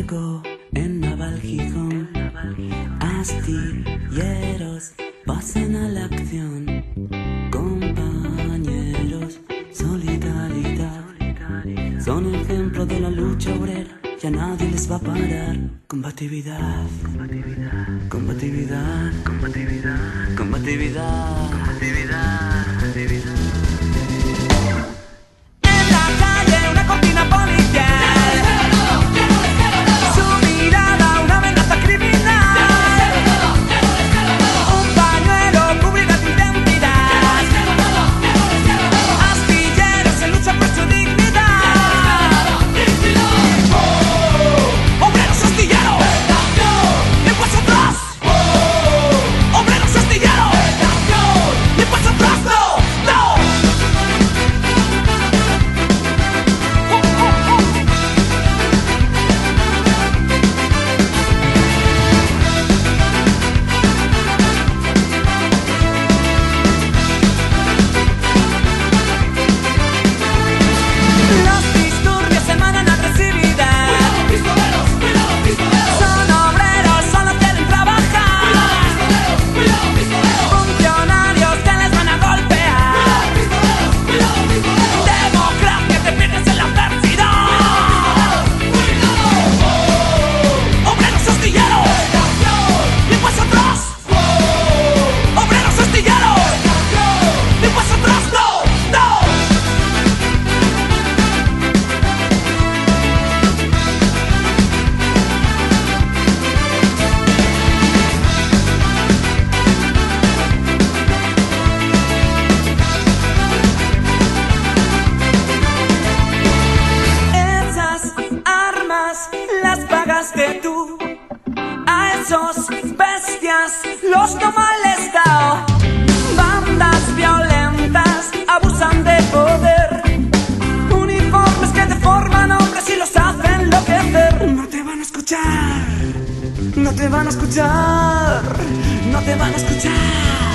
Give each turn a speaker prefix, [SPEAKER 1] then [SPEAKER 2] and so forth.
[SPEAKER 1] Franco en Naval Gijón, astilleros pasan a la acción. Compañeros, solidaridad, son el ejemplo de la lucha obrera, ya nadie les va a parar. Combatividad, combatividad, combatividad, combatividad, combatividad, combatividad, combatividad. Las pagaste tú, a esos bestias los toma el Estado. Bandas violentas abusan de poder, uniformes que deforman hombres y los hacen enloquecer. No te van a escuchar, no te van a escuchar, no te van a escuchar.